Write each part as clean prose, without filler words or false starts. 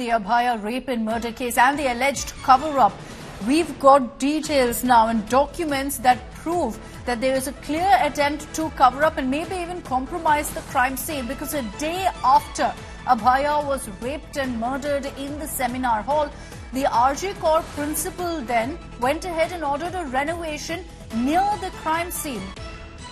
the Abhaya rape and murder case and the alleged cover-up. We've got details now and documents that prove that there is a clear attempt to cover up and maybe even compromise the crime scene, because a day after Abhaya was raped and murdered in the seminar hall, the RG Corp principal then went ahead and ordered a renovation near the crime scene.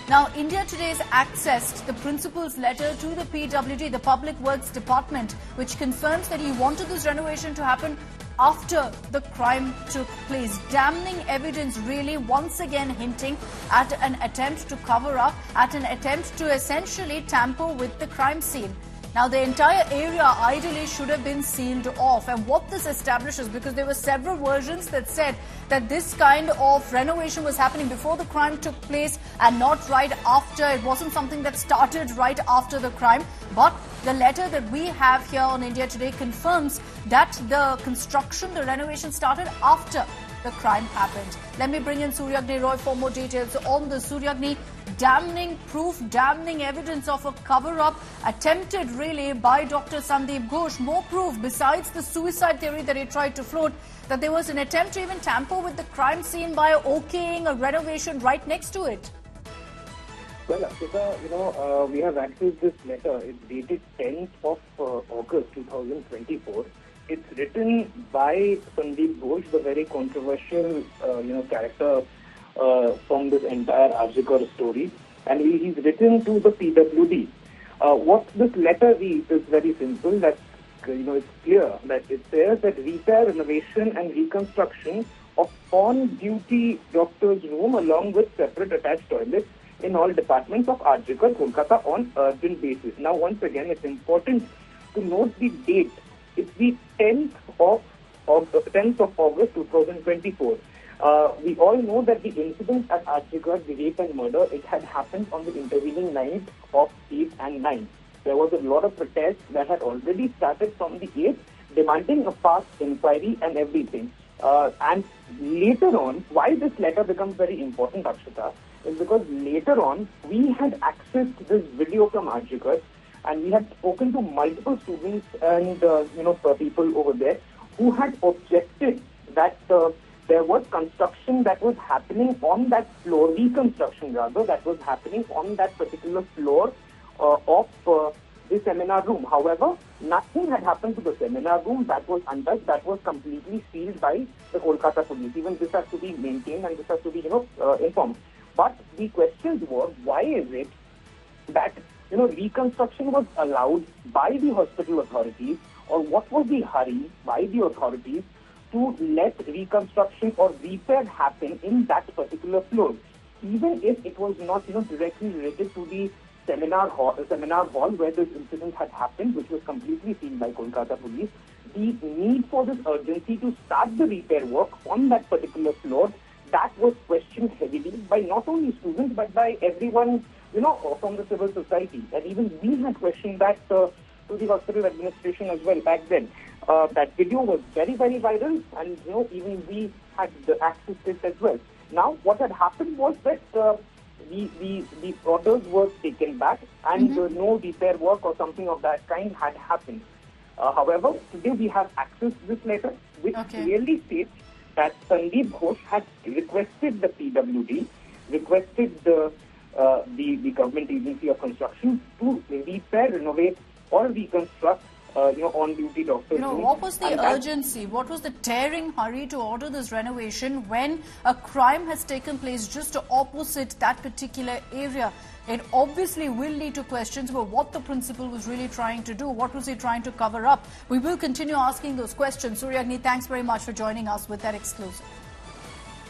Now, India Today has accessed the principal's letter to the PWD, the Public Works Department, which confirms that he wanted this renovation to happen after the crime took place. Damning evidence, really, once again hinting at an attempt to cover up, at an attempt to essentially tamper with the crime scene. Now, the entire area ideally should have been sealed off. And what this establishes, because there were several versions that said that this kind of renovation was happening before the crime took place and not right after. It wasn't something that started right after the crime. But the letter that we have here on India Today confirms that the construction, the renovation started after the crime happened. Let me bring in Suryagni Roy for more details on the Suryagni. Damning proof, damning evidence of a cover-up attempted really by Dr. Sandip Ghosh. More proof besides the suicide theory that he tried to float, that there was an attempt to even tamper with the crime scene by okaying a renovation right next to it. Well, Akshita, we have accessed this letter. It's dated 10th of August 2024. It's written by Sandip Ghosh, the very controversial, character from this entire Arjikar story, and he's written to the PWD. What this letter reads is very simple. That it's clear that it says that repair, renovation, and reconstruction of on-duty doctor's room along with separate attached toilets in all departments of Arjikar, Kolkata on urgent basis. Now, once again, it's important to note the date. It's the 10th of August 2024. We all know that the incident at Arjikar, the rape and murder, it had happened on the intervening night of 8th and 9th. There was a lot of protests that had already started from the 8th, demanding a fast inquiry and everything. And later on, why this letter becomes very important, Akshita, is because later on, we had accessed this video from Arjikar, and we had spoken to multiple students and people over there who had objected that there was construction that was happening on that floor, reconstruction rather, that was happening on that particular floor of the seminar room. However, nothing had happened to the seminar room. That was untouched. That was completely sealed by the Kolkata police. Even this has to be maintained and this has to be, informed. But the questions were, why is it that reconstruction was allowed by the hospital authorities, or what was the hurry by the authorities to let reconstruction or repair happen in that particular floor, even if it was not directly related to the seminar hall where this incident had happened, which was completely seen by Kolkata police. The need for this urgency to start the repair work on that particular floor, that was questioned heavily by not only students but by everyone from the civil society. And even we had questioned that to the hospital administration as well back then. That video was very, very viral, and even we had access to it as well. Now, what had happened was that the orders were taken back, and no repair work or something of that kind had happened. However, today we have accessed this letter, which clearly states that Sandip Ghosh had requested the PWD, requested the government agency of construction to repair, renovate, or reconstruct on-duty doctors. What was the urgency? What was the tearing hurry to order this renovation when a crime has taken place just opposite that particular area? It obviously will lead to questions about what the principal was really trying to do. What was he trying to cover up? We will continue asking those questions. Suryagni, thanks very much for joining us with that exclusive.